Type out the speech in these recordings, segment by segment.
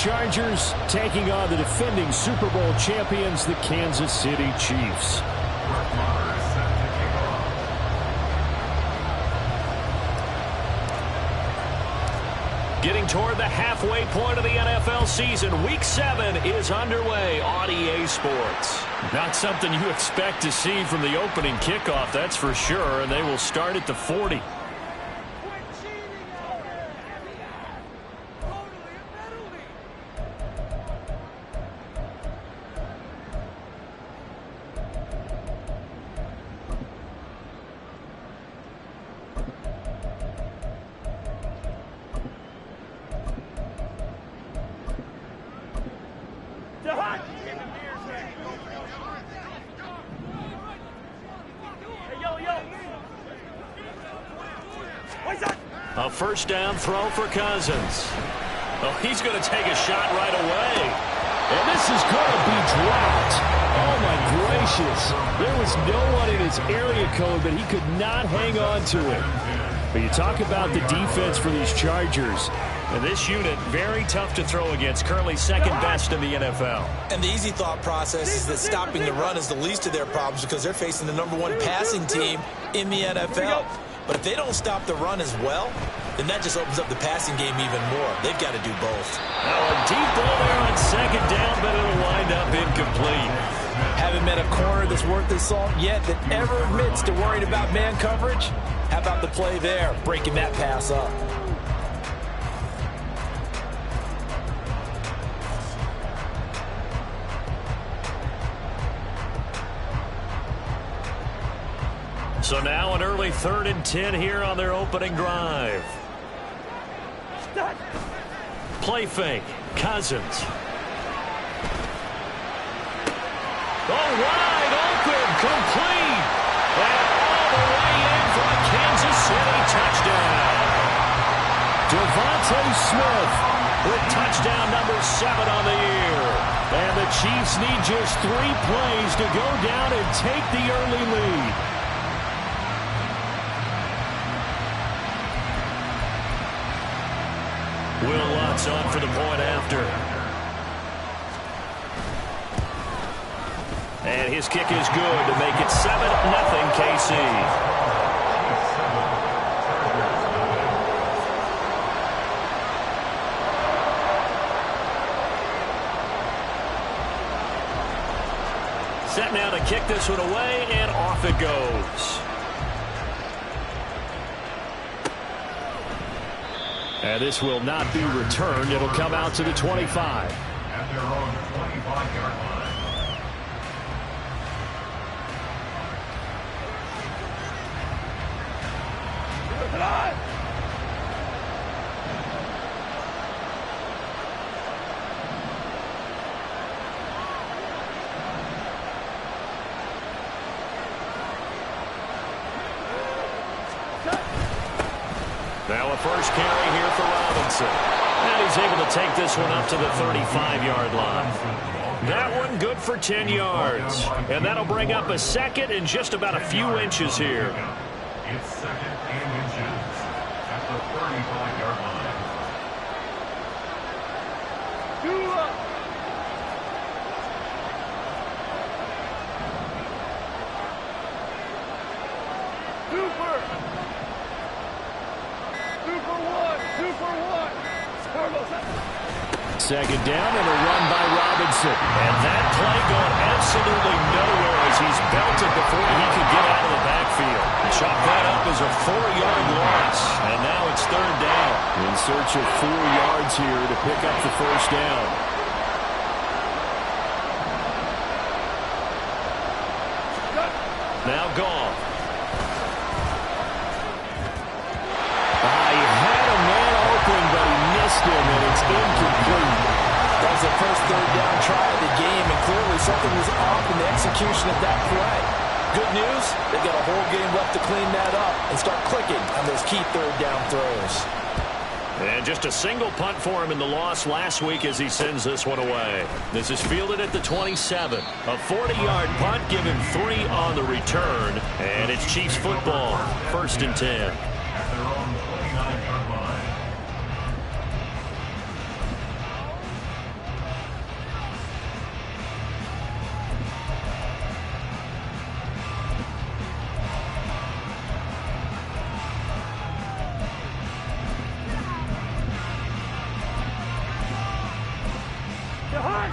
Chargers taking on the defending Super Bowl champions, the Kansas City Chiefs. Getting toward the halfway point of the NFL season, Week 7 is underway on EA Sports. Not something you expect to see from the opening kickoff, that's for sure, and they will start at the 40. A first down throw for Cousins. Oh, he's going to take a shot right away. And this is going to be dropped. Oh, my gracious. There was no one in his area code, but he could not hang on to it. But you talk about the defense for these Chargers. And this unit, very tough to throw against, currently second best in the NFL. And the easy thought process is that stopping the run is the least of their problems because they're facing the #1 passing team in the NFL. But if they don't stop the run as well, then that just opens up the passing game even more. They've got to do both. Now a deep ball there on second down, but it'll wind up incomplete. Haven't met a corner that's worth his salt yet that ever admits to worrying about man coverage. How about the play there, breaking that pass up? So now an early 3rd and 10 here on their opening drive. Play fake. Cousins. Oh, wide open. Complete. And all the way in for a Kansas City touchdown. Devontae Smith with touchdown number 7 on the year. And the Chiefs need just 3 plays to go down and take the early lead. Will Lutz on for the point after. And his kick is good to make it 7-0 KC. Set now to kick this one away, and off it goes. And this will not be returned. It'll come out to the 25. At their own 25-yard line. Now a first carry here for Robinson. And he's able to take this one up to the 35-yard line. That one good for 10 yards. And that'll bring up a second and just about a few inches here. It's second and inches at the 35-yard line. Second down and a run by Robinson. And that play going absolutely nowhere as he's belted before he could get out of the backfield. Chop that up as a 4-yard loss. And now it's 3rd down. In search of 4 yards here to pick up the first down. Now Goff. He had a man open, but he missed him, and it's incomplete. That was the first 3rd down try of the game, and clearly something was off in the execution of that play. Good news, they've got a whole game left to clean that up and start clicking on those key 3rd down throws. And just a single punt for him in the loss last week as he sends this one away. This is fielded at the 27. A 40-yard punt, given 3 on the return. And it's Chiefs football, 1st and 10. At their own 29-yard line.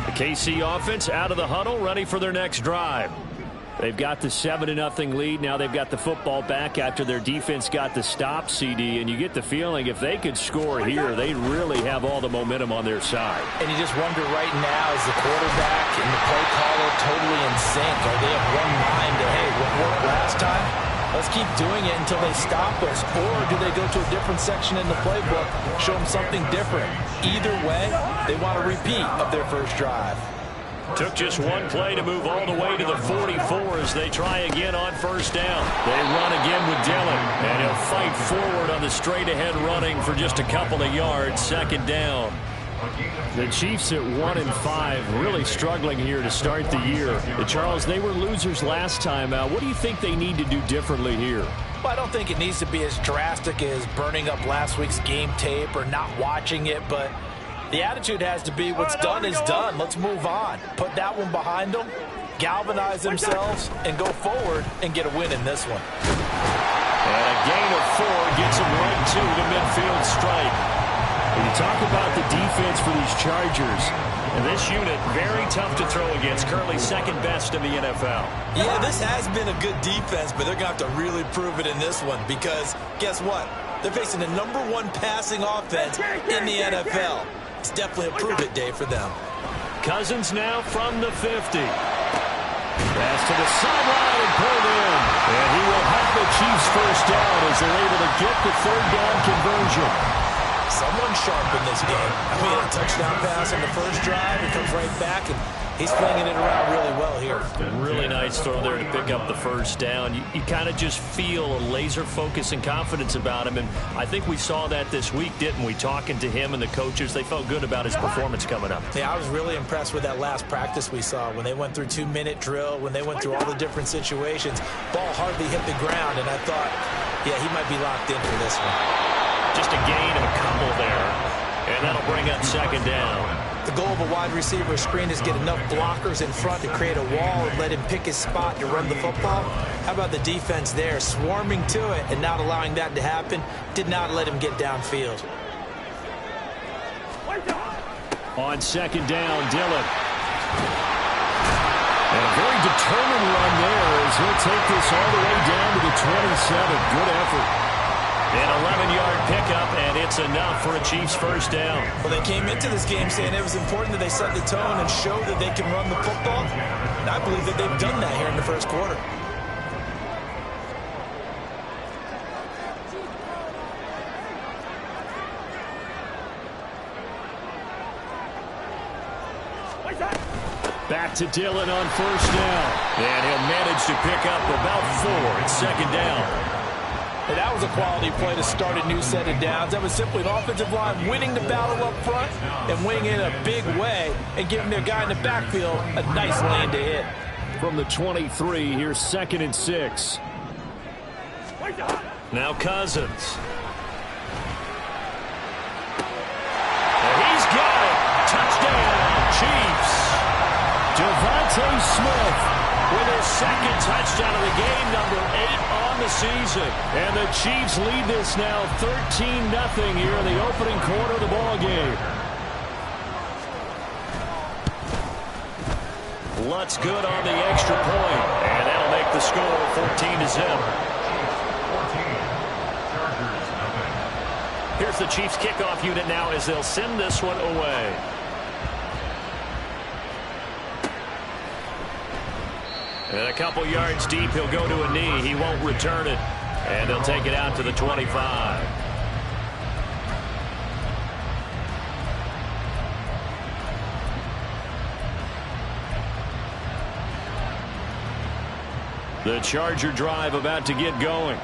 The KC offense out of the huddle, ready for their next drive. They've got the 7-0 lead. Now they've got the football back after their defense got the stop, CD. And you get the feeling if they could score here, they really have all the momentum on their side. And you just wonder right now, is the quarterback and the play caller totally in sync? Are they of one mind to, hey, what worked last time? Let's keep doing it until they stop us. Or do they go to a different section in the playbook, show them something different? Either way, they want a repeat of their first drive. Took just one play to move all the way to the 44 as they try again on first down. They run again with Dillon, and he'll fight forward on the straight-ahead running for just a couple of yards. Second down. The Chiefs at 1-5, really struggling here to start the year. Charles, they were losers last time out. What do you think they need to do differently here? Well, I don't think it needs to be as drastic as burning up last week's game tape or not watching it, but the attitude has to be what's done is done. Let's move on. Put that one behind them, galvanize themselves, and go forward and get a win in this one. And a gain of 4 gets them right to the midfield stripe. When you talk about the defense for these Chargers, and this unit, very tough to throw against, currently second best in the NFL. Yeah, this has been a good defense, but they're going to have to really prove it in this one because guess what? They're facing the #1 passing offense in the NFL. It's definitely a prove-it day for them. Cousins now from the 50. Pass to the sideline and pulled in. And he will have the Chiefs first down as they're able to get the third down conversion. Someone sharp in this game. I mean, a touchdown pass on the first drive. He comes right back, and he's flinging it around really well here. Really nice throw there to pick up the first down. You kind of just feel a laser focus and confidence about him, and I think we saw that this week, didn't we? Talking to him and the coaches, they felt good about his performance coming up. Yeah, I was really impressed with that last practice we saw when they went through 2-minute drill, when they went through all the different situations. Ball hardly hit the ground, and I thought, yeah, he might be locked in for this one. Just a gain of a couple there, and that'll bring up second down. The goal of a wide receiver screen is get enough blockers in front to create a wall and let him pick his spot to run the football. How about the defense there, swarming to it and not allowing that to happen? Did not let him get downfield. On second down, Dillon. And a very determined run there as he'll take this all the way down to the 27. Good effort. An 11-yard pickup, and it's enough for a Chiefs first down. Well, they came into this game saying it was important that they set the tone and show that they can run the football. And I believe that they've done that here in the first quarter. Back to Dillon on first down. And he'll manage to pick up about 4. It's second down. And that was a quality play to start a new set of downs. That was simply an offensive line winning the battle up front and winning in a big way and giving their guy in the backfield a nice lane to hit. From the 23, here's 2nd and 6. Now Cousins. And he's got it. Touchdown, Chiefs. Devontae Smith with his second touchdown of the game, number 8 on the season. And the Chiefs lead this now 13-0 here in the opening quarter of the ball game. Lutz good on the extra point, and that'll make the score 14-0. Here's the Chiefs kickoff unit now as they'll send this one away. And a couple yards deep, he'll go to a knee. He won't return it. And they'll take it out to the 25. The Charger drive about to get going.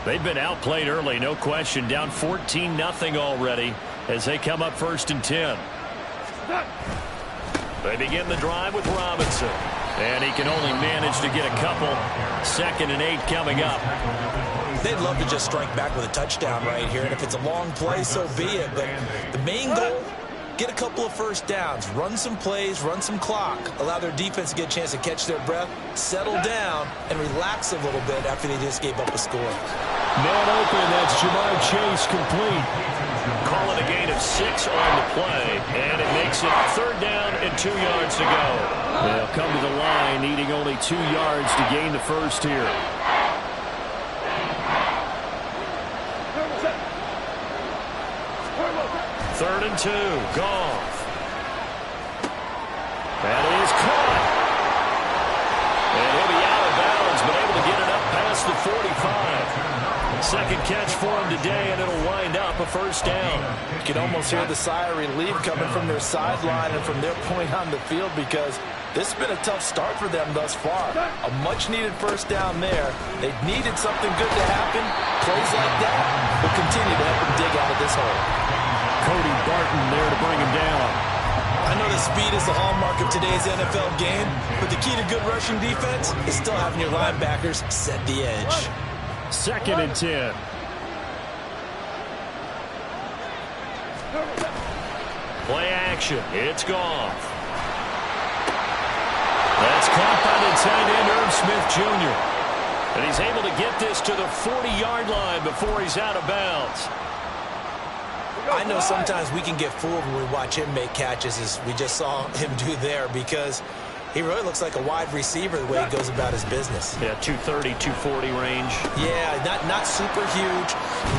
They've been outplayed early, no question. Down 14-0 already as they come up 1st and 10. They begin the drive with Robinson. And he can only manage to get a couple. 2nd and 8 coming up. They'd love to just strike back with a touchdown right here. And if it's a long play, so be it. But the main goal, get a couple of first downs. Run some plays, run some clock. Allow their defense to get a chance to catch their breath, settle down, and relax a little bit after they just gave up a score. Man open, that's Ja'Marr Chase complete. Call it a gain of 6 on the play. And it makes it 3rd down and 2 yards to go. They'll come to the line needing only 2 yards to gain the first here. Third and 2. Goff. That is caught. And he'll be out of bounds, but able to get it up past the 45. Second catch for him today, and it'll wind up a first down. You can almost hear the sigh of relief coming from their sideline and from their point on the field, because this has been a tough start for them thus far. A much-needed first down there. They needed something good to happen. Plays like that will continue to help them dig out of this hole. Cody Barton there to bring him down. I know that speed is the hallmark of today's NFL game, but the key to good rushing defense is still having your linebackers set the edge. Second and 10. Play action. It's Goff. That's caught by the tight end, Irv Smith Jr. And he's able to get this to the 40-yard line before he's out of bounds. I know sometimes we can get fooled when we watch him make catches, as we just saw him do there, because he really looks like a wide receiver the way he goes about his business. Yeah, 230, 240 range. Yeah, not super huge.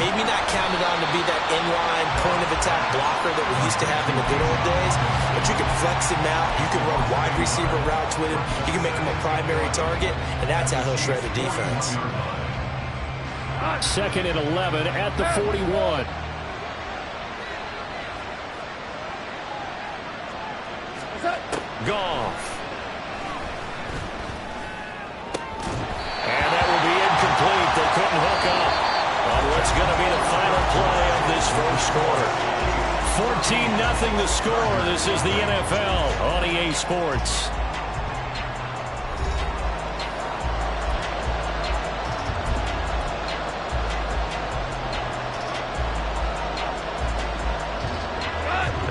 Maybe not counted on to be that inline point-of-attack blocker that we used to have in the good old days. But you can flex him out. You can run wide receiver routes with him. You can make him a primary target, and that's how he'll shred a defense. Second and 11 at the 41. Goff. And that will be incomplete. They couldn't hook up on what's going to be the final play of this first quarter. 14-0 the score. This is the NFL on EA Sports.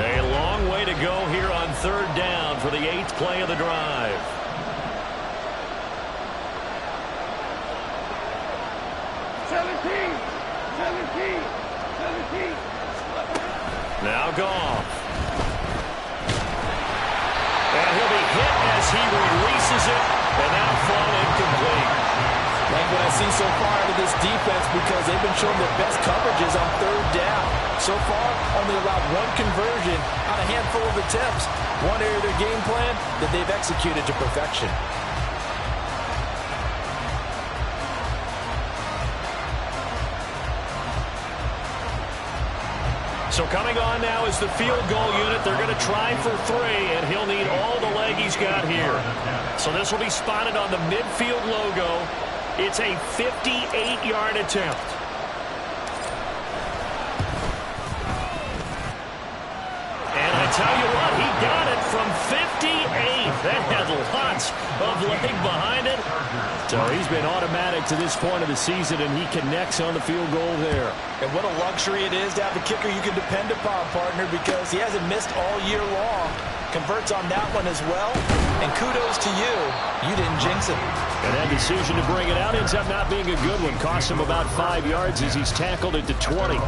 A long way to go here on third down for the 8th play of the drive. Now Goff. And he'll be hit as he releases it, and that'll fall incomplete. Like what I've seen so far out of this defense, because they've been showing their best coverages on third down. So far, only allowed one conversion on a handful of attempts. One area of their game plan that they've executed to perfection. So coming on now is the field goal unit. They're going to try for 3, and he'll need all the leg he's got here. So this will be spotted on the midfield logo. It's a 58-yard attempt. And I tell you what, he got it from 58. That had lots of leg behind it. So he's been automatic to this point of the season, and he connects on the field goal there. And what a luxury it is to have a kicker you can depend upon, partner, because he hasn't missed all year long. Converts on that one as well. And kudos to you. You didn't jinx it. And that decision to bring it out ends up not being a good one. Cost him about 5 yards as he's tackled it to 20.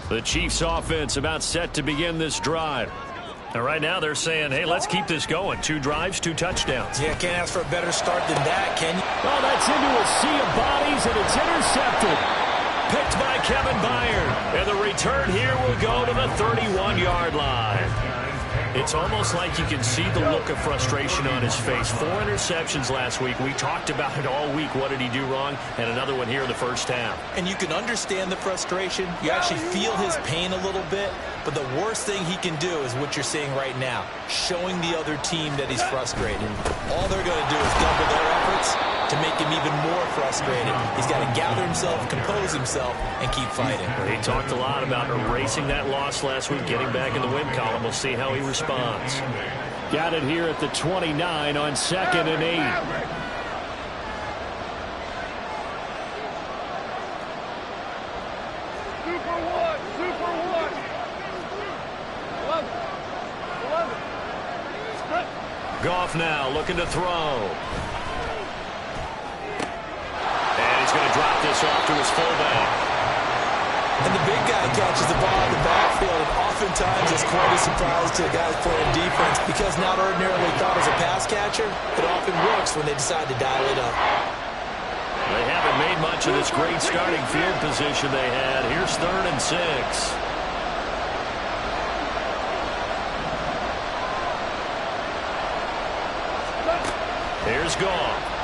The Chiefs offense about set to begin this drive. And right now they're saying, hey, let's keep this going. 2 drives, 2 touchdowns. Yeah, can't ask for a better start than that, can you? Oh, that's into a sea of bodies, and it's intercepted. Picked by Kevin Byard. And the return here will go to the 31-yard line. It's almost like you can see the look of frustration on his face. 4 interceptions last week. We talked about it all week. What did he do wrong? And another one here in the first half. And you can understand the frustration. You actually feel his pain a little bit. But the worst thing he can do is what you're seeing right now, showing the other team that he's frustrated. All they're going to do is double their efforts to make him even more frustrated. He's got to gather himself, compose himself, and keep fighting. He talked a lot about erasing that loss last week, getting back in the win column. We'll see how he responds. Got it here at the 29 on 2nd and 8. Goff now looking to throw. And he's going to drop this off to his fullback. And the big guy catches the ball in the backfield, and oftentimes it's quite a surprise to the guys playing defense because not ordinarily thought as a pass catcher, it often works when they decide to dial it up. They haven't made much of this great starting field position they had. Here's 3rd and 6. Here's Goff.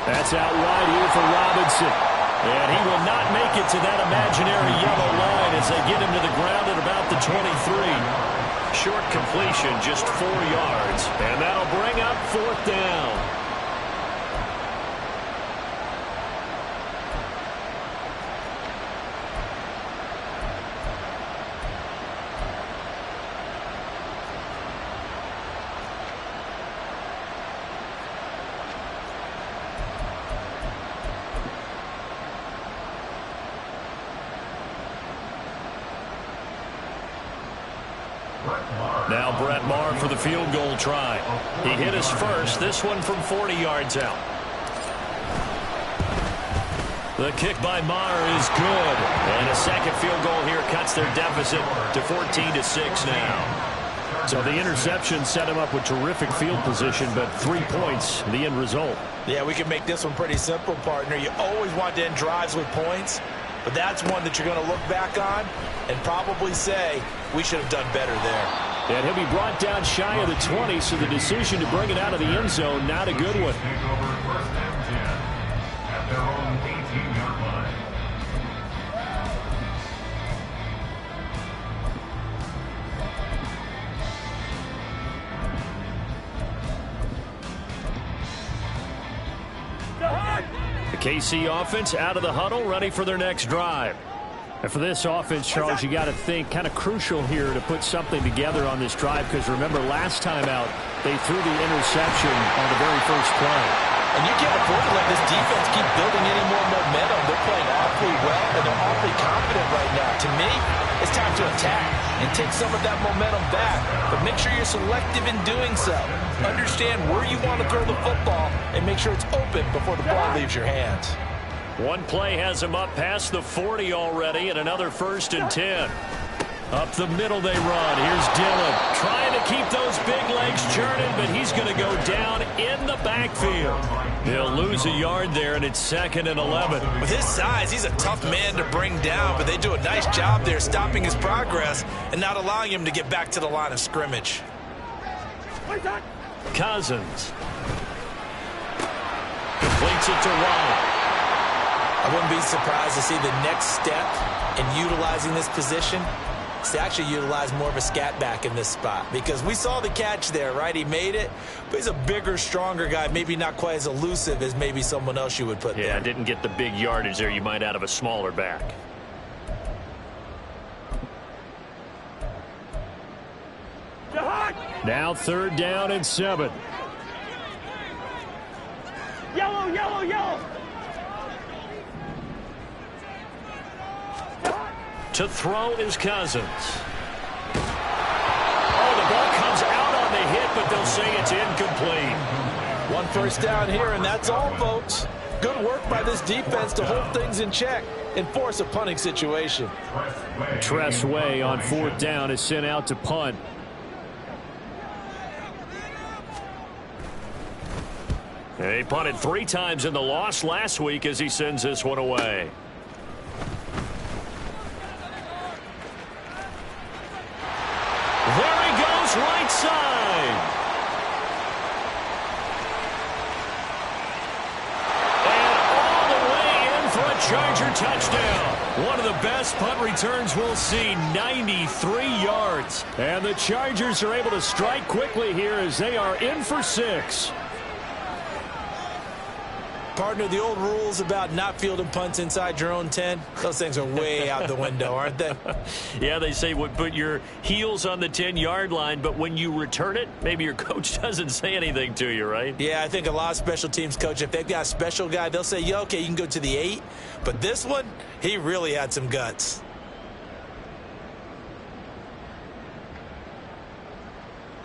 That's out wide here for Robinson. And he will not make it to that imaginary yellow line as they get him to the ground at about the 23. Short completion, just 4 yards. And that'll bring up 4th down. Now Brett Maher for the field goal try. He hit his first, this one from 40 yards out. The kick by Maher is good. And a second field goal here cuts their deficit to 14-6 now. So the interception set him up with terrific field position, but 3 points, the end result. Yeah, we can make this one pretty simple, partner. You always want to end drives with points, but that's one that you're going to look back on and probably say, we should have done better there. And he'll be brought down shy of the 20, so the decision to bring it out of the end zone, not a good one. Take over 1st and 10 at their own 18-yard line. The KC offense out of the huddle, ready for their next drive. And for this offense, Charles, you got to think kind of crucial here to put something together on this drive, because remember last time out they threw the interception on the very first play. And you can't afford to let this defense keep building any more momentum. They're playing awfully well, and they're awfully confident right now. To me, it's time to attack and take some of that momentum back. But make sure you're selective in doing so. Understand where you want to throw the football and make sure it's open before the ball leaves your hands. One play has him up past the 40 already, and another 1st and 10. Up the middle they run. Here's Dillon trying to keep those big legs churning, but he's going to go down in the backfield. He'll lose a yard there, and it's 2nd and 11. With his size, he's a tough man to bring down, but they do a nice job there stopping his progress and not allowing him to get back to the line of scrimmage. Cousins completes it to Watt. I wouldn't be surprised to see the next step in utilizing this position is to actually utilize more of a scat back in this spot, because we saw the catch there, right? He made it, but he's a bigger, stronger guy, maybe not quite as elusive as maybe someone else you would put there. Yeah, didn't get the big yardage there you might out of a smaller back. Now 3rd down and 7. Yellow, yellow, yellow. To throw is Cousins. Oh, the ball comes out on the hit, but they'll say it's incomplete. 1 1st down here, and that's all, folks. Good work by this defense to hold things in check and force a punting situation. Tress Way on 4th down is sent out to punt. He punted 3 times in the loss last week as he sends this one away. There he goes, right side. And all the way in for a Charger touchdown. One of the best punt returns we'll see, 93 yards. And the Chargers are able to strike quickly here as they are in for 6. Partner, the old rules about not fielding punts inside your own 10, those things are way out the window, aren't they? Yeah, they say put your heels on the 10-yard line, but when you return it, maybe your coach doesn't say anything to you, right? Yeah, I think a lot of special teams coach, if they've got a special guy, they'll say, yeah, okay, you can go to the 8. But this one, he really had some guts.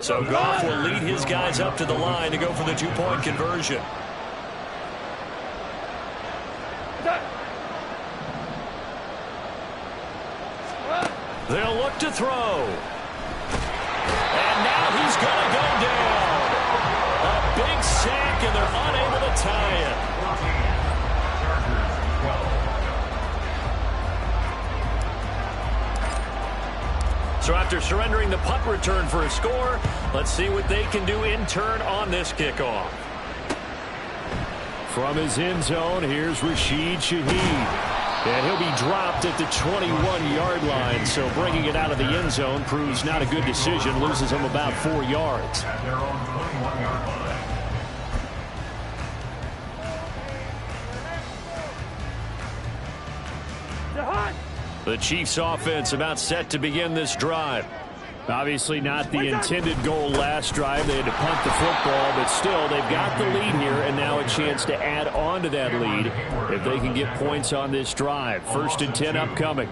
So Goff will lead his guys up to the line to go for the two-point conversion. They'll look to throw. And now he's going to go down. A big sack, and they're unable to tie it. So after surrendering the punt return for a score, let's see what they can do in turn on this kickoff. From his end zone, here's Rashid Shaheed. And he'll be dropped at the 21-yard line, so bringing it out of the end zone proves not a good decision, loses him about 4 yards. At their own 21-yard line. The Chiefs offense about set to begin this drive. Obviously not the intended goal last drive. They had to punt the football, but still they've got the lead here, and now a chance to add on to that lead if they can get points on this drive. 1st and 10 upcoming.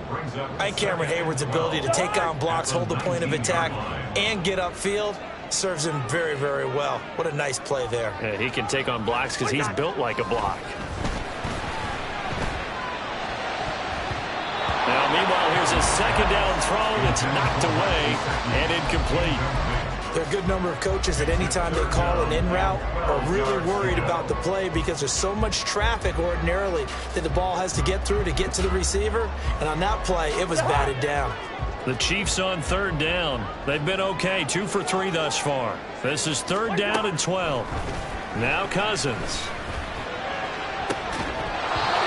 I think Cameron Hayward's ability to take on blocks, hold the point of attack, and get upfield serves him very, very well. What a nice play there. Yeah, he can take on blocks because he's built like a block. Now, meanwhile, here's a second down throw that's knocked away and incomplete. There are a good number of coaches that anytime they call an in route are really worried about the play because there's so much traffic ordinarily that the ball has to get through to get to the receiver. And on that play, it was batted down. The Chiefs on 3rd down. They've been okay, 2 for 3 thus far. This is 3rd down and 12. Now Cousins.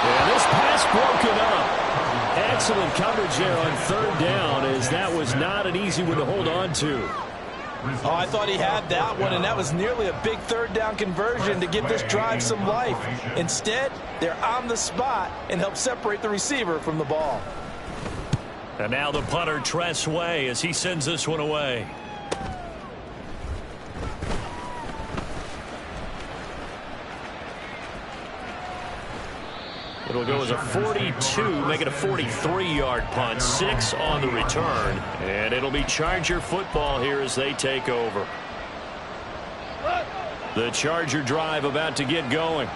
And this pass broken up. Excellent coverage there on 3rd down, as that was not an easy one to hold on to. Oh, I thought he had that one, and that was nearly a big 3rd down conversion to give this drive some life. Instead, they're on the spot and help separate the receiver from the ball. And now the punter, Tress Way, as he sends this one away. It'll go as a 42, make it a 43-yard punt, 6 on the return. And it'll be Charger football here as they take over. The Charger drive about to get going.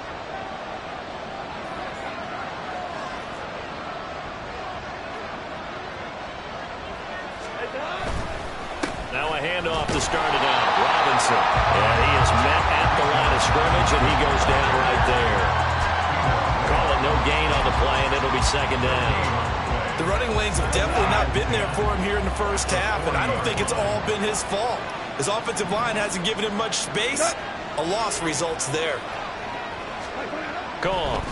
Now a handoff to start it out. Robinson. And he is met at the line of scrimmage, and he goes down right there. Call it no gain on the play, and it'll be 2nd down. The running lanes have definitely not been there for him here in the first half, and I don't think it's all been his fault. His offensive line hasn't given him much space. A loss results there. Goff.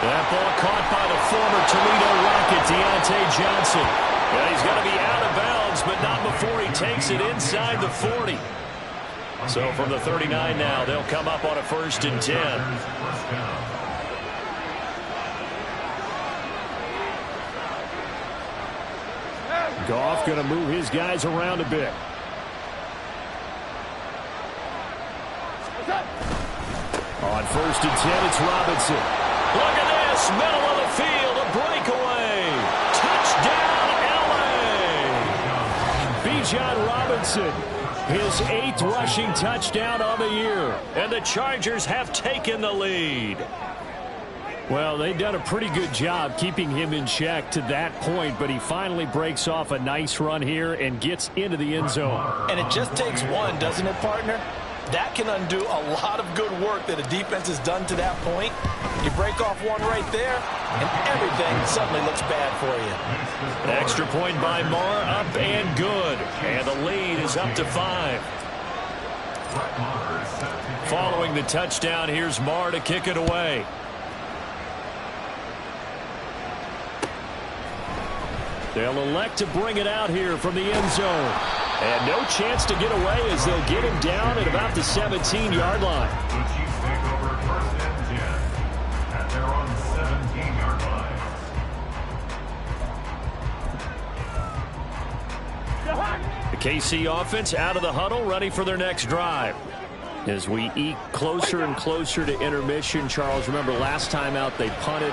That ball caught by the former Toledo Rocket, Deontay Johnson. And he's going to be out of bounds, but not before he takes it inside the 40. So from the 39 now, they'll come up on a 1st and 10. Goff going to move his guys around a bit. On 1st and 10, it's Robinson. Look at this, middle of the field, a breakaway. Touchdown, L.A. Bijan Robinson, his 8th rushing touchdown on the year. And the Chargers have taken the lead. Well, they've done a pretty good job keeping him in check to that point, but he finally breaks off a nice run here and gets into the end zone. And it just takes one, doesn't it, partner? That can undo a lot of good work that a defense has done to that point. You break off one right there, and everything suddenly looks bad for you. Extra point by Marr, up and good. And the lead is up to 5. Following the touchdown, here's Marr to kick it away. They'll elect to bring it out here from the end zone. And no chance to get away as they'll get him down at about the 17-yard line. The Chiefs take over 1st and 10 at their own 17-yard line. The KC offense out of the huddle, ready for their next drive. As we eke closer and closer to intermission, Charles, remember last time out they punted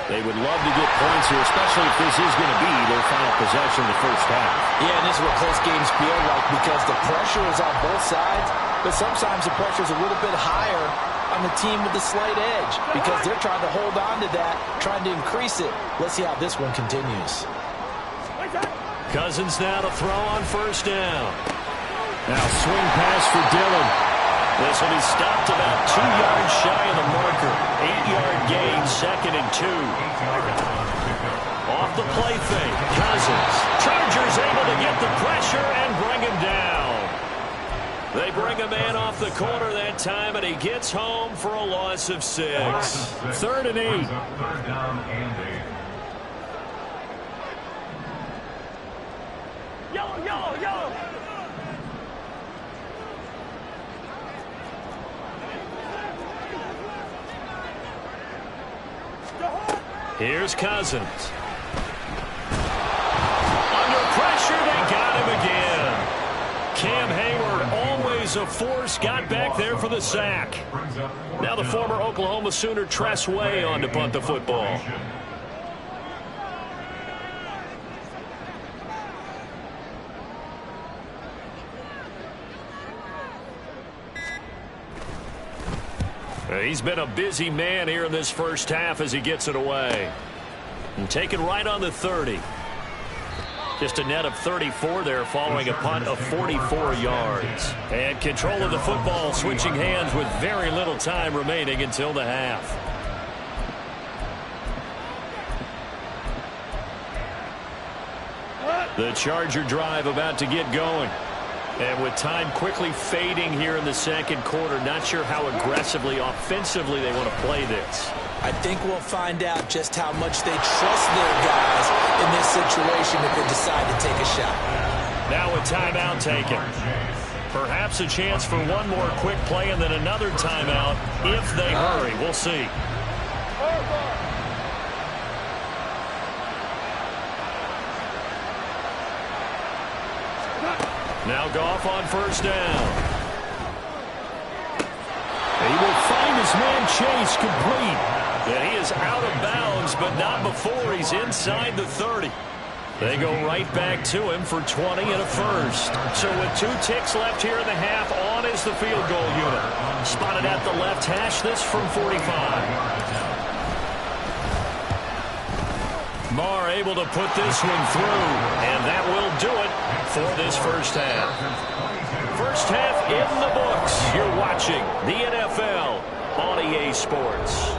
They would love to get points here, especially if this is going to be their final possession of the first half. Yeah, and this is what close games feel like because the pressure is on both sides, but sometimes the pressure is a little bit higher on the team with the slight edge because they're trying to hold on to that, trying to increase it. Let's see how this one continues. Cousins now to throw on first down. Now swing pass for Dillon. This will be stopped about 2 yards shy of the marker. 8-yard gain, 2nd and 2. Off the play fake, Cousins. Chargers able to get the pressure and bring him down. They bring a man off the corner that time, and he gets home for a loss of 6. 3rd and 8. Third down and 8. Yellow, yellow, yellow. Here's Cousins. Under pressure, they got him again. Cam Hayward, always a force, got back there for the sack. Now the former Oklahoma Sooner Tress Way on to punt the football. He's been a busy man here in this first half as he gets it away. And taken right on the 30. Just a net of 34 there following a punt of 44 yards. And control of the football switching hands with very little time remaining until the half. The Charger drive about to get going. And with time quickly fading here in the second quarter, not sure how aggressively, offensively they want to play this. I think we'll find out just how much they trust their guys in this situation if they decide to take a shot. Now a timeout taken. Perhaps a chance for one more quick play and then another timeout if they hurry. We'll see. Now Goff on first down. He will find his man Chase complete. And he is out of bounds, but not before he's inside the 30. They go right back to him for 20 and a first. So with 2 ticks left here in the half, on is the field goal unit. Spotted at the left hash, this from 45. Marr able to put this one through, and that will do it for this first half. First half in the books. You're watching the NFL on EA Sports.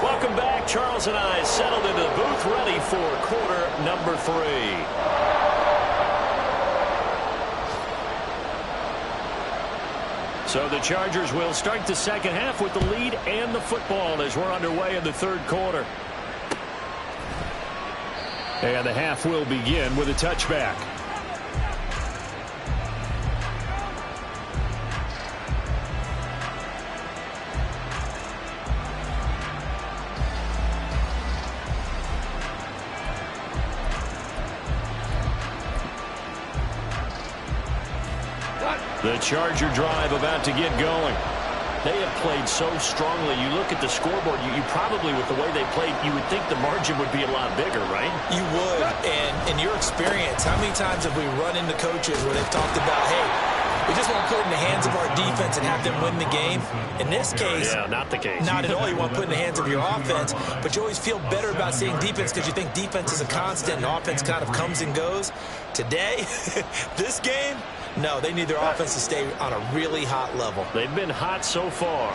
Welcome back. Charles and I settled into the booth ready for quarter number 3. So the Chargers will start the second half with the lead and the football as we're underway in the third quarter. And the half will begin with a touchback. The Charger drive about to get going. They have played so strongly. You look at the scoreboard, you probably, with the way they played, you would think the margin would be a lot bigger, right? You would. And in your experience, how many times have we run into coaches where they've talked about, hey, we just want to put it in the hands of our defense and have them win the game? In this case, yeah, not the case. Not at all. You want to put it in the hands of your offense, but you always feel better about seeing defense because you think defense is a constant and offense kind of comes and goes. Today, this game, no, they need their offense to stay on a really hot level. They've been hot so far.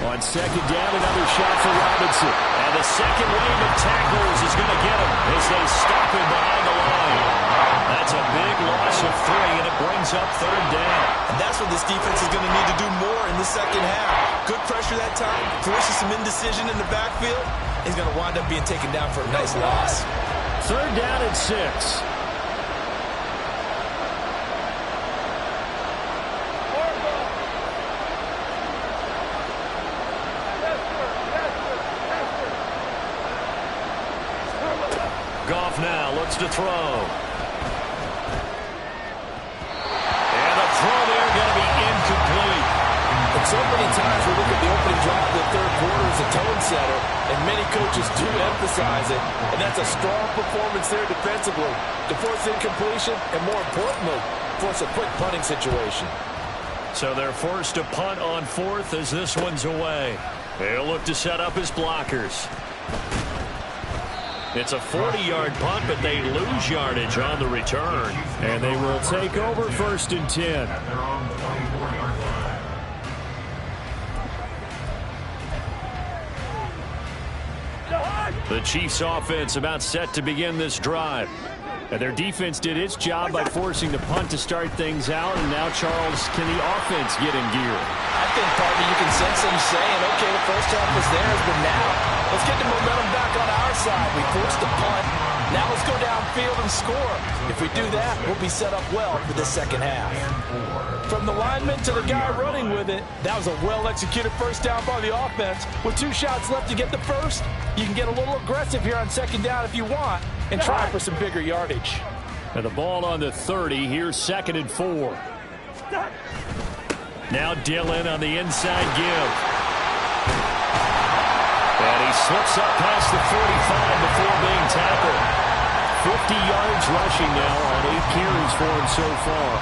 On second down, another shot for Robinson. And the second wave of tacklers is going to get him as they stop him behind the line. That's a big loss of 3, and it brings up third down. And that's what this defense is going to need to do more in the second half. Good pressure that time, forces some indecision in the backfield. He's going to wind up being taken down for a nice loss. Third down and 6. to throw. And the throw there going to be incomplete. And so many times we look at the opening drive of the third quarter as a tone setter, and many coaches do emphasize it, and that's a strong performance there defensively to force incompletion and, more importantly, force a quick punting situation. So they're forced to punt on fourth as this one's away. They'll look to set up his blockers. It's a 40-yard punt, but they lose yardage on the return. And they will take over 1st and 10. The Chiefs' offense about set to begin this drive. And their defense did its job by forcing the punt to start things out. And now, Charles, can the offense get in gear? I think, partner, you can sense them saying, okay, the first half was theirs, but now let's get the momentum back on our side. We forced the punt. Now let's go downfield and score. If we do that, we'll be set up well for the second half. From the lineman to the guy running with it, that was a well-executed first down by the offense. With 2 shots left to get the first, you can get a little aggressive here on second down if you want and try for some bigger yardage. And the ball on the 30. Here's 2nd and 4. Now Dillon on the inside give. And he slips up past the 45 before being tackled. 50 yards rushing now on 8 carries for him so far.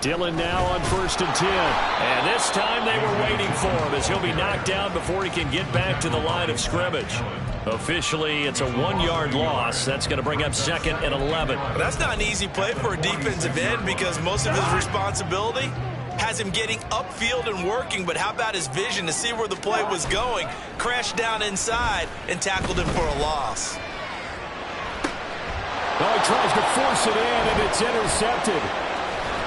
Dillon now on 1st and 10. And this time they were waiting for him as he'll be knocked down before he can get back to the line of scrimmage. Officially, it's a 1-yard loss. That's going to bring up 2nd and 11. That's not an easy play for a defensive end because most of his responsibility has him getting upfield and working, but how about his vision to see where the play was going, crashed down inside, and tackled him for a loss. Oh, he tries to force it in, and it's intercepted.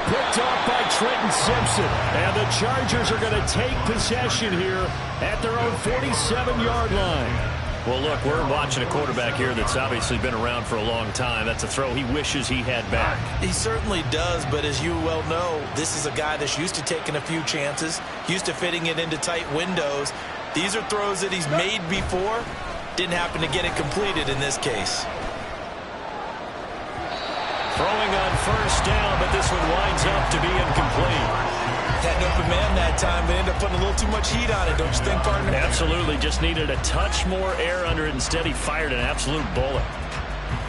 Picked off by Trenton Simpson. And the Chargers are going to take possession here at their own 47-yard line. Well, look, we're watching a quarterback here that's obviously been around for a long time. That's a throw he wishes he had back. He certainly does, but as you well know, this is a guy that's used to taking a few chances, used to fitting it into tight windows. These are throws that he's made before. Didn't happen to get it completed in this case. Throwing on 1st down, but this one winds up to be incomplete. Had an open man that time, but ended up putting a little too much heat on it, don't you think, partner? Absolutely. Just needed a touch more air under it. Instead, he fired an absolute bullet.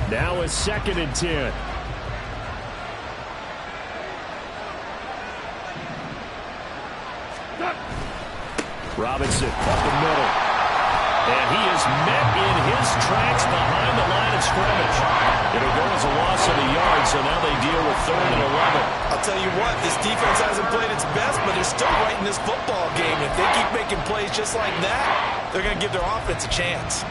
Now it's 2nd and 10. Robinson up the middle. And he is met in his tracks behind the line of scrimmage. It'll go as a loss of a yard, so now they deal with 3rd and 11. I'll tell you what, this defense hasn't played its best, but they're still right in this football game. If they keep making plays just like that, they're going to give their offense a chance.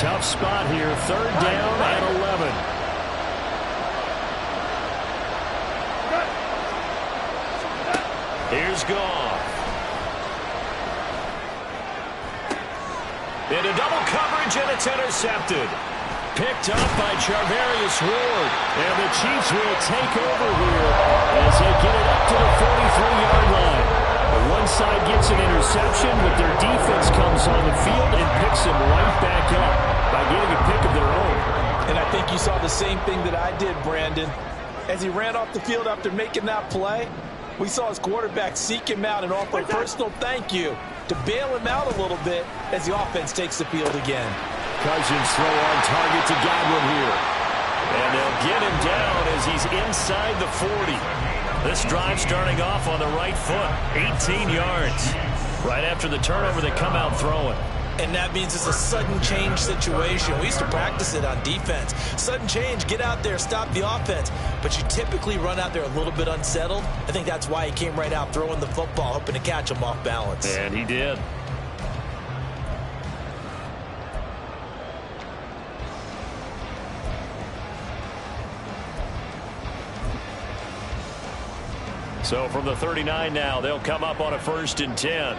Tough spot here, 3rd down and 11. Here's Goff. Into double coverage, and it's intercepted. Picked up by Charvarius Ward. And the Chiefs will take over here as they get it up to the 43-yard line. One side gets an interception, but their defense comes on the field and picks them right back up by getting a pick of their own. And I think you saw the same thing that I did, Brandon. As he ran off the field after making that play, we saw his quarterback seek him out and offer a personal thank you to bail him out a little bit as the offense takes the field again. Cousins throw on target to Godwin here. And they'll get him down as he's inside the 40. This drive starting off on the right foot, 18 yards. Right after the turnover, they come out throwing. And that means it's a sudden change situation. We used to practice it on defense. Sudden change, get out there, stop the offense. But you typically run out there a little bit unsettled. I think that's why he came right out throwing the football, hoping to catch him off balance. And he did. So from the 39 now, they'll come up on a 1st and 10.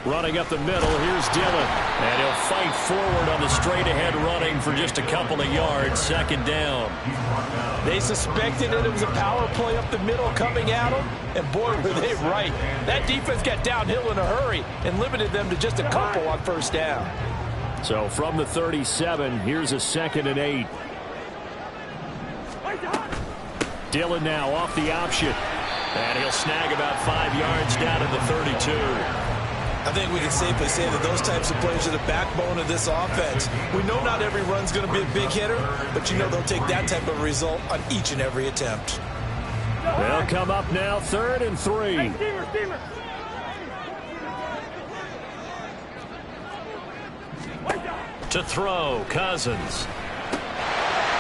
Running up the middle, here's Dillon. And he'll fight forward on the straight-ahead running for just a couple of yards. Second down. They suspected that it was a power play up the middle coming at them, and boy, were they right. That defense got downhill in a hurry and limited them to just a couple on first down. So from the 37, here's a 2nd and 8. Dillon now off the option. And he'll snag about 5 yards down to the 32. I think we can safely say that those types of plays are the backbone of this offense. We know not every run's going to be a big hitter, but you know they'll take that type of result on each and every attempt. They'll come up now 3rd and 3. Steamer. To throw, Cousins.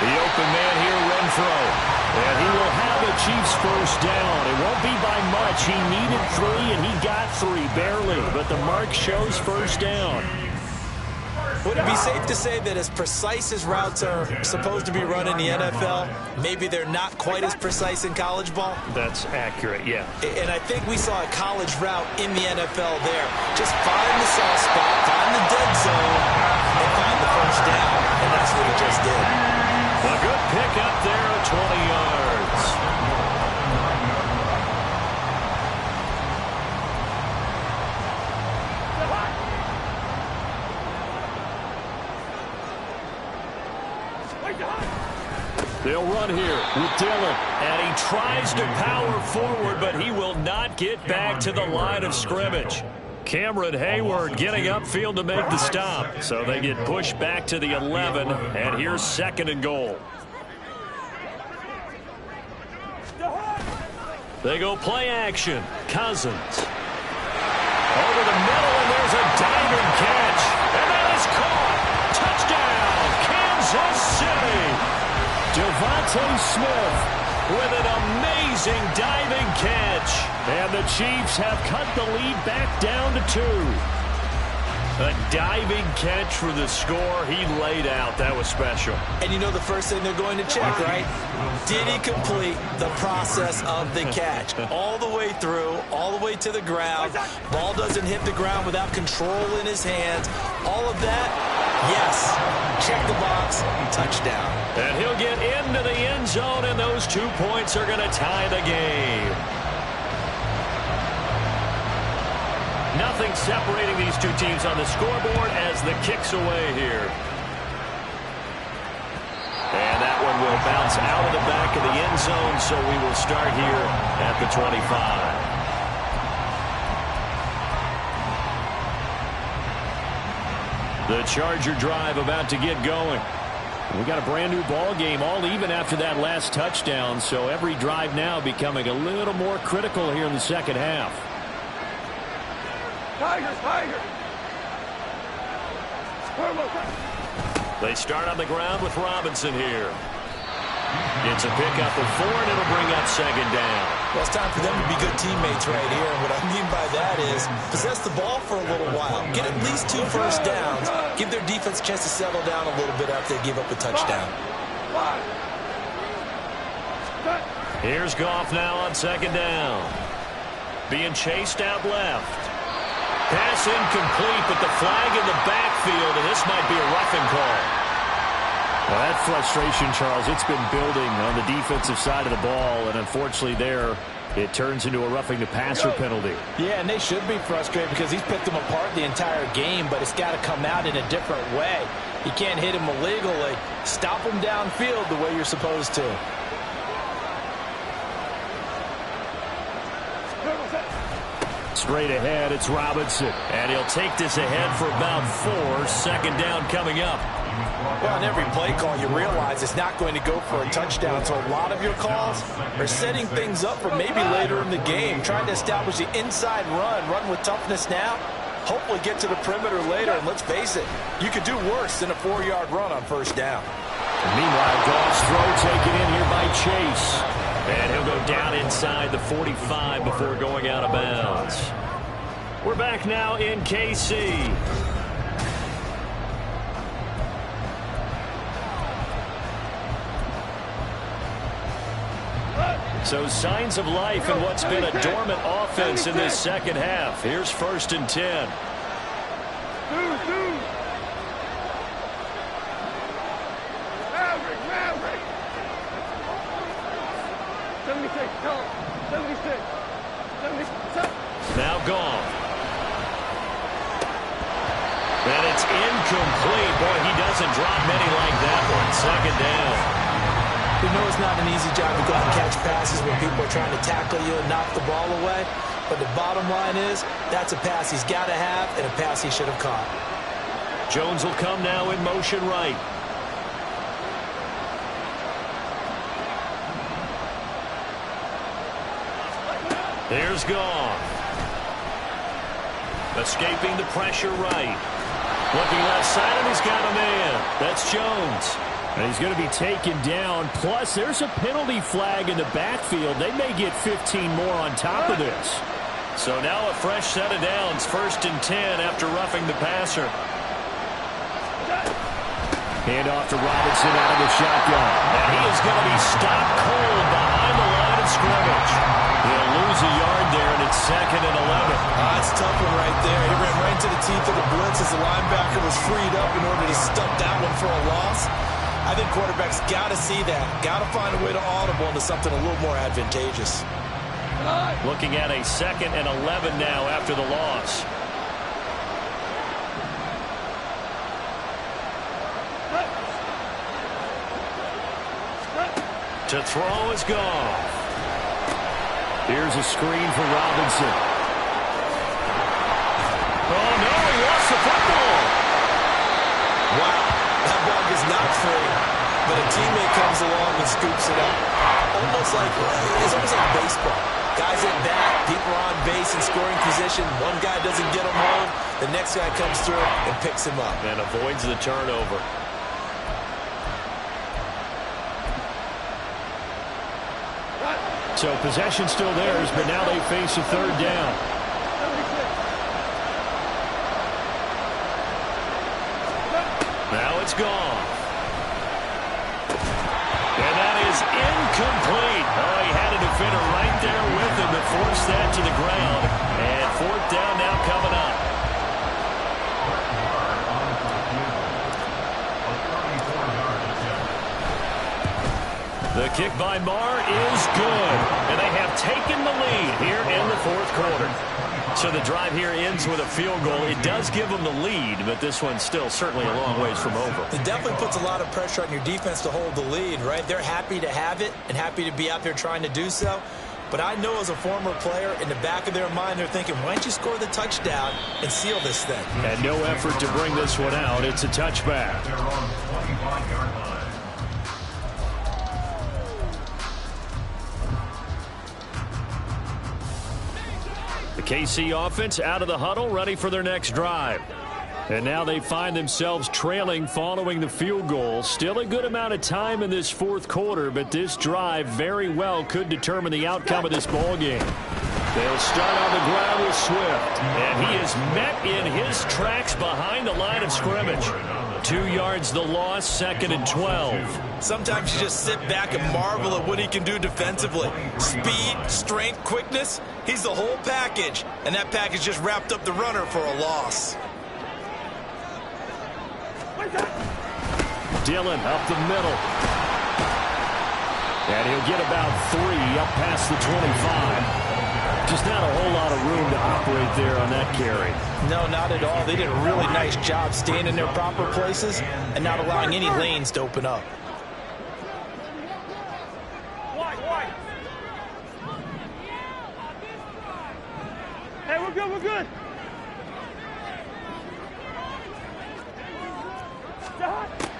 The open man here, Renfro. And he will have the Chiefs first down. It won't be by much. He needed 3, and he got 3, barely. But the mark shows first down. Would it be safe to say that as precise as routes are supposed to be run in the NFL, maybe they're not quite as precise in college ball? That's accurate, yeah. And I think we saw a college route in the NFL there. Just find the soft spot, find the dead zone, and find the first down. And that's what he just did. A good pick up there at 20 yards. They'll run here with Dillon, and he tries to power forward, but he will not get back to the line of scrimmage. Cameron Hayward getting upfield to make the stop. So they get pushed back to the 11, and here's 2nd and goal. They go play action. Cousins. Over the middle, and there's a diving catch. And that is caught. Touchdown, Kansas City. Devontae Smith with an amazing diving catch. And the Chiefs have cut the lead back down to 2. A diving catch for the score. He laid out. That was special. And you know the first thing they're going to check, right? Did he complete the process of the catch? All the way through, all the way to the ground. Ball doesn't hit the ground without control in his hands. All of that, yes. Check the box, touchdown. And he'll get into the end zone, and those 2 points are going to tie the game. Nothing separating these two teams on the scoreboard as the kick's away here. And that one will bounce out of the back of the end zone, so we will start here at the 25. The Charger drive about to get going. We got a brand new ball game, all even after that last touchdown, so every drive now becoming a little more critical here in the second half. Tiger! They start on the ground with Robinson here. It's a pickup of 4, and it'll bring up 2nd down. Well, it's time for them to be good teammates right here. And what I mean by that is possess the ball for a little while. Get at least 2 first downs. Give their defense a chance to settle down a little bit after they give up a touchdown. Here's Goff now on 2nd down. Being chased out left. Pass incomplete, but the flag in the backfield, and this might be a roughing call. Well, that frustration, Charles, it's been building on the defensive side of the ball, and unfortunately there, it turns into a roughing the passer penalty. Yeah, and they should be frustrated because he's picked them apart the entire game, but it's got to come out in a different way. You can't hit him illegally. Stop him downfield the way you're supposed to. Straight ahead, it's Robinson. And he'll take this ahead for about 4. 2nd down coming up. Well, in every play call, you realize it's not going to go for a touchdown. So a lot of your calls are setting things up for maybe later in the game, trying to establish the inside run with toughness now, hopefully get to the perimeter later. And let's face it, you could do worse than a 4-yard run on first down. And meanwhile, Goff's throw taken in here by Chase. And he'll go down inside the 45 before going out of bounds. We're back now in KC. So signs of life in what's been a dormant offense in this second half. Here's 1st and 10. 76, tell him. 76. 76. Now gone. And it's incomplete. Boy, he doesn't drop many like that one. Second down. We know it's not an easy job to go out and catch passes when people are trying to tackle you and knock the ball away. But the bottom line is, that's a pass he's got to have and a pass he should have caught. Jones will come now in motion right. There's Goff. Escaping the pressure right. Looking left side, and he's got a man. That's Jones. And he's going to be taken down. Plus, there's a penalty flag in the backfield. They may get 15 more on top of this. So now a fresh set of downs. 1st and 10 after roughing the passer. Hand off to Robinson out of the shotgun. And he is going to be stopped cold behind the line of scrimmage. He'll lose a yard there, and it's 2nd and 11. That's a tough one right there. He ran right into the teeth of the blitz as the linebacker was freed up in order to stuff that one for a loss. I think quarterbacks got to see that. Got to find a way to audible into something a little more advantageous. Looking at a 2nd and 11 now after the loss. To throw is gone. Here's a screen for Robinson. Oh, no, he lost the football. Wow, that ball gets knocked free, but a teammate comes along and scoops it up. It's almost like baseball. Guys at bat, people are on base in scoring position. One guy doesn't get him home. The next guy comes through and picks him up. And avoids the turnover. So possession still theirs, but now they face a 3rd down. Now it's gone. And that is incomplete. Oh, he had a defender right there with him to force that to the ground. And 4th down now coming up. The kick by Marr is good. And they have taken the lead here in the 4th quarter. So the drive here ends with a field goal. It does give them the lead, but this one's still certainly a long ways from over. It definitely puts a lot of pressure on your defense to hold the lead, right? They're happy to have it and happy to be out there trying to do so. But I know as a former player, in the back of their mind, they're thinking, why don't you score the touchdown and seal this thing? And no effort to bring this one out. It's a touchback. The KC offense out of the huddle, ready for their next drive. And now they find themselves trailing following the field goal. Still a good amount of time in this 4th quarter, but this drive very well could determine the outcome of this ball game. They'll start on the ground with Swift, and he is met in his tracks behind the line of scrimmage. 2 yards the loss, 2nd and 12. Sometimes you just sit back and marvel at what he can do defensively. Speed, strength, quickness, he's the whole package. And that package just wrapped up the runner for a loss. Dillon up the middle. And he'll get about 3 up past the 25. Just not a whole lot of room to operate there on that carry. No, not at all. They did a really nice job staying in their proper places and not allowing any lanes to open up. Hey, we're good, we're good.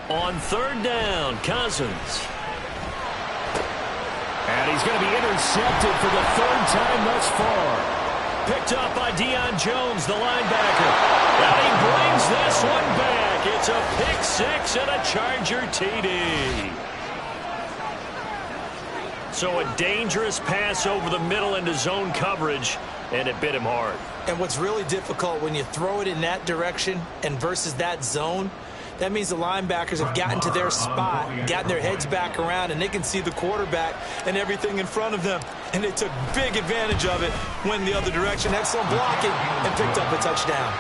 On 3rd down, Cousins. And he's going to be intercepted for the 3rd time thus far. Picked up by Deion Jones, the linebacker. And he brings this one back. It's a pick 6 and a Charger TD. So a dangerous pass over the middle into zone coverage, and it bit him hard. And what's really difficult when you throw it in that direction and versus that zone, that means the linebackers have gotten to their spot, gotten their heads back around, and they can see the quarterback and everything in front of them. And they took big advantage of it, went the other direction, excellent blocking, and picked up a touchdown.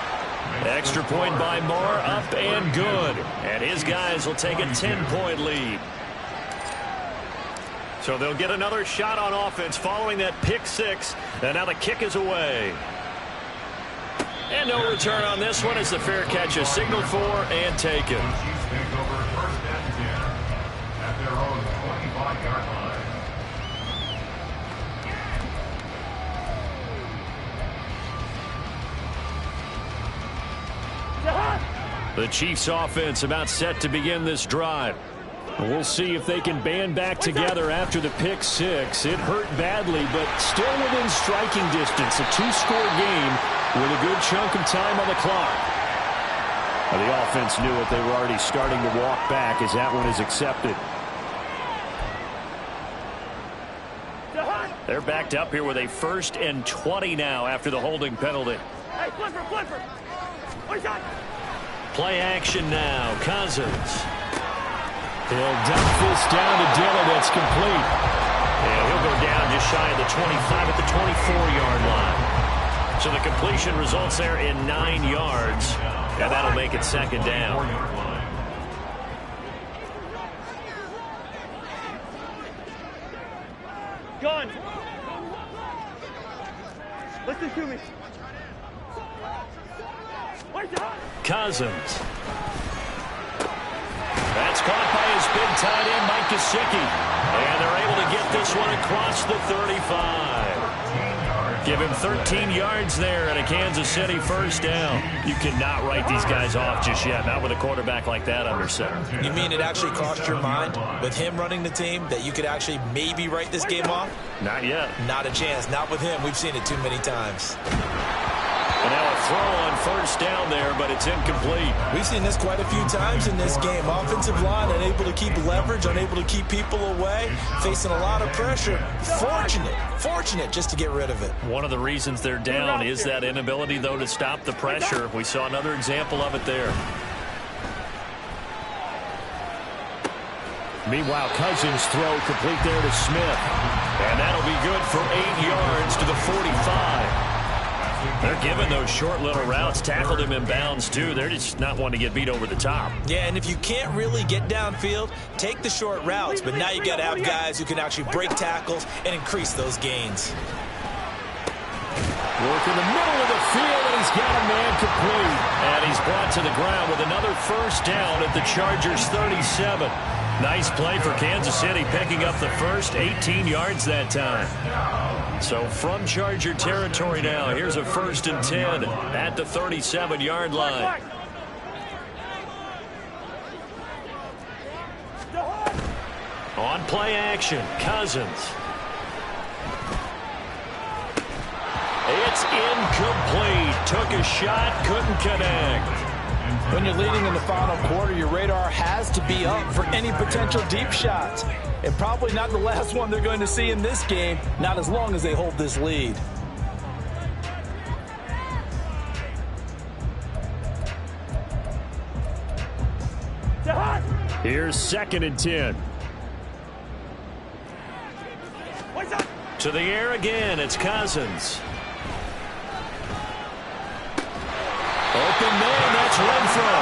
Extra point by Marr, up and good. And his guys will take a 10-point lead. So they'll get another shot on offense following that pick six. And now the kick is away. And no return on this one as the fair catch is signaled for and taken. Chiefs take over first and 10 at their own 25-yard line. The Chiefs offense about set to begin this drive. We'll see if they can band back together after the pick six. It hurt badly, but still within striking distance. A two-score game with a good chunk of time on the clock. Well, the offense knew it. They were already starting to walk back as that one is accepted. They're backed up here with a 1st and 20 now after the holding penalty. Hey, flipper. Play action now. Cousins. He'll dump this down to Dillon. That's complete. And he'll go down just shy of the 25 at the 24-yard line. So the completion results there in 9 yards. And that'll make it 2nd down. Gun. Listen to me. Cousins. That's caught by his big tight end, Mike Gesicki. And they're able to get this one across the 35. Give him 13 yards there and a Kansas City 1st down. You cannot write these guys off just yet, not with a quarterback like that under center. You mean it actually crossed your mind with him running the team that you could actually maybe write this game off? Not yet. Not a chance. Not with him. We've seen it too many times. And now a throw on 1st down there, but it's incomplete. We've seen this quite a few times in this game. Offensive line unable to keep leverage, unable to keep people away, facing a lot of pressure. Fortunate just to get rid of it. One of the reasons they're down is that inability, though, to stop the pressure. We saw another example of it there. Meanwhile, Cousins' throw complete there to Smith. And that'll be good for 8 yards to the 45. They're giving those short little routes. Tackled him in bounds, too. They're just not wanting to get beat over the top. Yeah, and if you can't really get downfield, take the short routes. But now you got to have guys who can actually break tackles and increase those gains. Work in the middle of the field, and he's got a man complete. And he's brought to the ground with another 1st down at the Chargers' 37. Nice play for Kansas City, picking up the first 18 yards that time. So from Charger territory now, here's a 1st and 10 at the 37-yard line. On play action, Cousins. It's incomplete. Took a shot, couldn't connect. When you're leading in the final quarter, your radar has to be up for any potential deep shots. And probably not the last one they're going to see in this game, not as long as they hold this lead. Here's 2nd and 10. To the air again, it's Cousins. Open man, that's Renfro.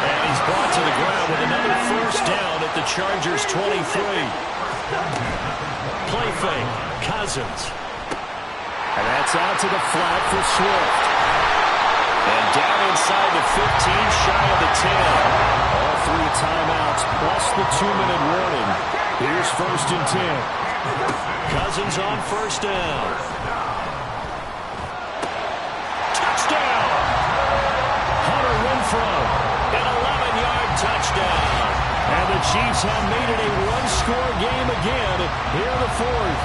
And he's brought to the ground with another 1st down at the Chargers' 23. Play fake, Cousins. And that's out to the flat for Swift. And down inside the 15, shy of the 10. All 3 timeouts plus the 2-minute warning. Here's 1st and 10. Cousins on 1st down. Touchdown! Hunter Renfro, an 11-yard touchdown. And the Chiefs have made it a one-score game again here in the 4th.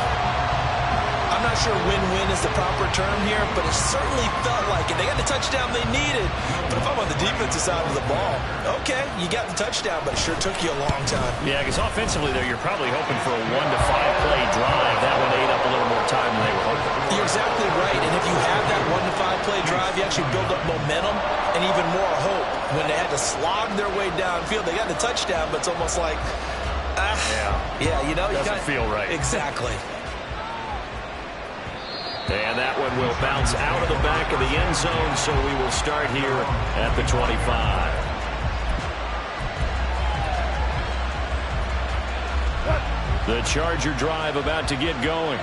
I'm not sure win-win is the proper term here, but it certainly felt like it. They got the touchdown they needed. But if I'm on the defensive side of the ball, okay, you got the touchdown, but it sure took you a long time. Yeah, because offensively there, you're probably hoping for a 1 to 5 play drive. That one ate up a little more time than they were hoping. You're exactly right, and if you have that 1 to 5 play drive, you actually build up momentum and even more hope. When they had to slog their way downfield, they got the touchdown, but it's almost like, yeah, you know, doesn't feel right. Exactly. And that one will bounce out of the back of the end zone, so we will start here at the 25. The Charger drive about to get going.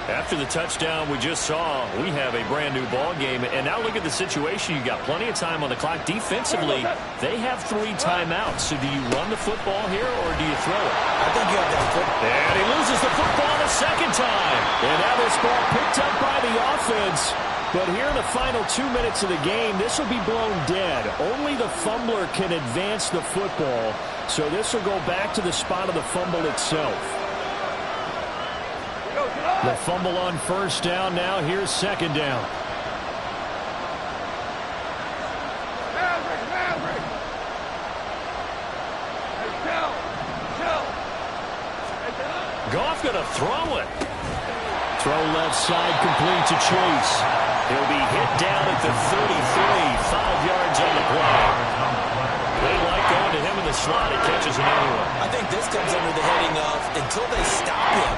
After the touchdown we just saw, we have a brand new ball game. And now look at the situation. You've got plenty of time on the clock. Defensively, they have 3 timeouts. So do you run the football here or do you throw it? I think you have that football. And he loses the football the second time. And now this ball picked up by the offense. But here in the final 2 minutes of the game, this will be blown dead. Only the fumbler can advance the football. So this will go back to the spot of the fumble itself. The fumble on first down. Now here's second down. Goff going to throw it. Throw left side, complete to Chase. He'll be hit down at the 33, 5 yards on the play. They like going to him in the slot. He catches another one. I think this comes under the heading of until they stop him,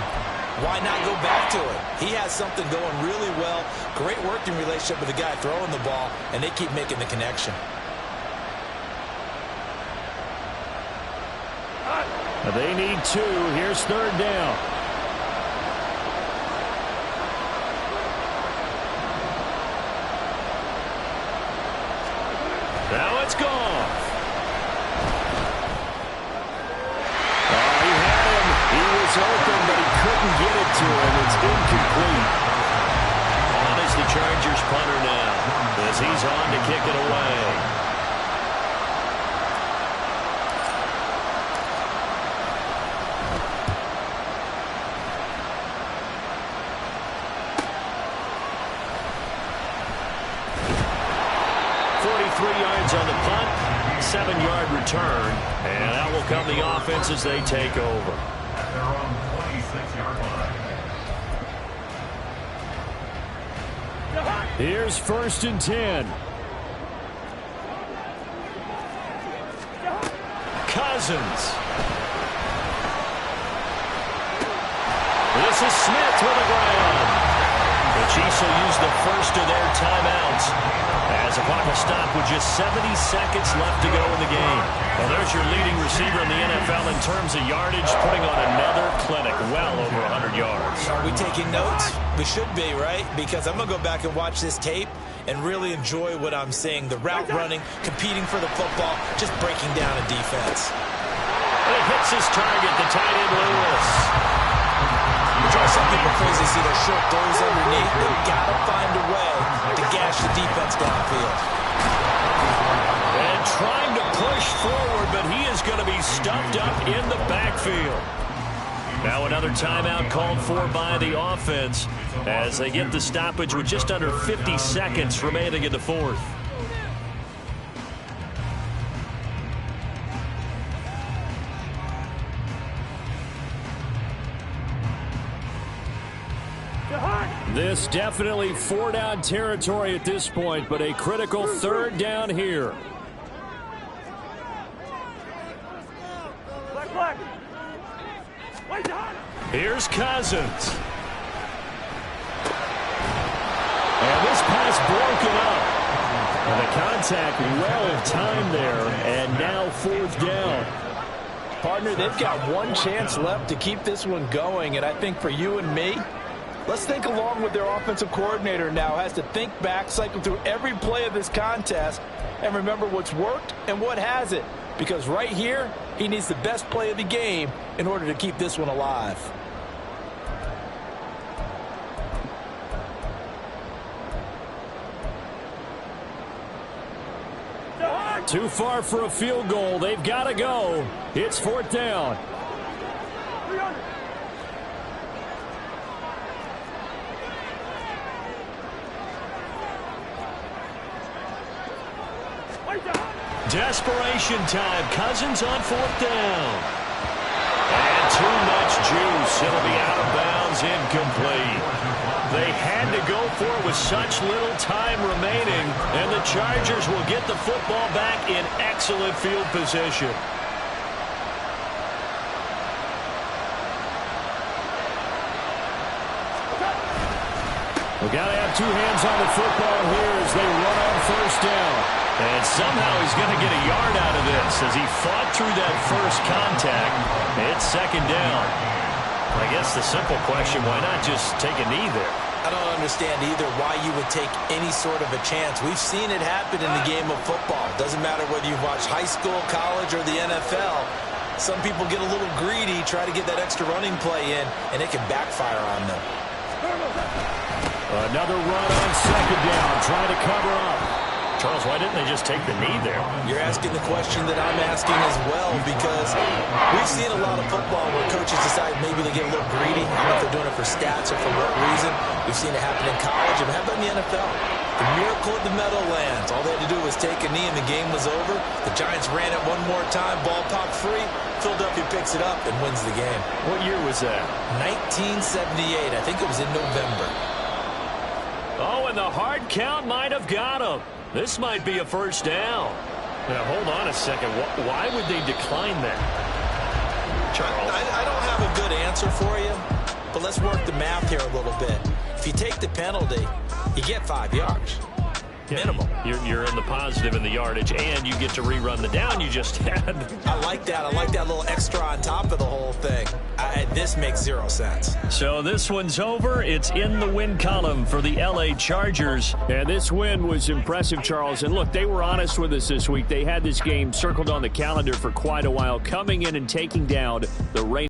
why not go back to it? He has something going really well. Great working relationship with the guy throwing the ball, and they keep making the connection. They need 2. Here's third down. Now it's gone. He had him. He was open, but he couldn't get it to him. It's incomplete. On is the Chargers punter now, as he's on to kick it away. 3 yards on the punt, 7-yard return, and that will come the offense as they take over. At their own 26-yard line. Here's first and 10. Cousins. This is Smith with the ground. The Chiefs will use the first of their timeouts as the clock will stop with just 70 seconds left to go in the game. Well, there's your leading receiver in the NFL in terms of yardage, putting on another clinic, well over 100 yards. Are we taking notes? We should be, right? Because I'm going to go back and watch this tape and really enjoy what I'm seeing. The route running, competing for the football, just breaking down a defense. And it hits his target, the tight end Lewis. Some people crazy see those short throws underneath. They've got to find a way to gash the defense downfield. And trying to push forward, but he is going to be stuffed up in the backfield. Now another timeout called for by the offense as they get the stoppage with just under 50 seconds remaining in the fourth. This definitely 4-down territory at this point, but a critical third down here. Here's Cousins. And this pass broken up. And the contact well timed there, and now fourth down. Partner, they've got one chance left to keep this one going, and I think for you and me, let's think along with their offensive coordinator now. Has to think back, cycle through every play of this contest, and remember what's worked and what hasn't. Because right here, he needs the best play of the game in order to keep this one alive. Too far for a field goal. They've got to go. It's fourth down. Desperation time. Cousins on fourth down. And too much juice. It'll be out of bounds, incomplete. They had to go for it with such little time remaining, and the Chargers will get the football back in excellent field position. We've got to have two hands on the football here as they run on first down. And somehow he's going to get a yard out of this as he fought through that first contact. It's second down. I guess the simple question, why not just take a knee there? I don't understand either why you would take any sort of a chance. We've seen it happen in the game of football. Doesn't matter whether you've watched high school, college, or the NFL. Some people get a little greedy, try to get that extra running play in, and it can backfire on them. Another run on second down, trying to cover up. Charles, why didn't they just take the knee there? You're asking the question that I'm asking as well, because we've seen a lot of football where coaches decide maybe they get a little greedy. I don't know if they're doing it for stats or for what reason. We've seen it happen in college, and how about in the NFL? The miracle of the Meadowlands. All they had to do was take a knee and the game was over. The Giants ran it one more time, ball popped free. Philadelphia picks it up and wins the game. What year was that? 1978. I think it was in November. Oh, and the hard count might have got him. This might be a first down. Now, hold on a second. Why would they decline that? Charles? I don't have a good answer for you, but let's work the math here a little bit. If you take the penalty, you get 5 yards. Minimum. You're in the positive in the yardage, and you get to rerun the down you just had. I like that. I like that little extra on top of the whole thing. This makes 0 sense. So this one's over. It's in the win column for the L.A. Chargers. And this win was impressive, Charles. And look, they were honest with us this week. They had this game circled on the calendar for quite a while, coming in and taking down the reigning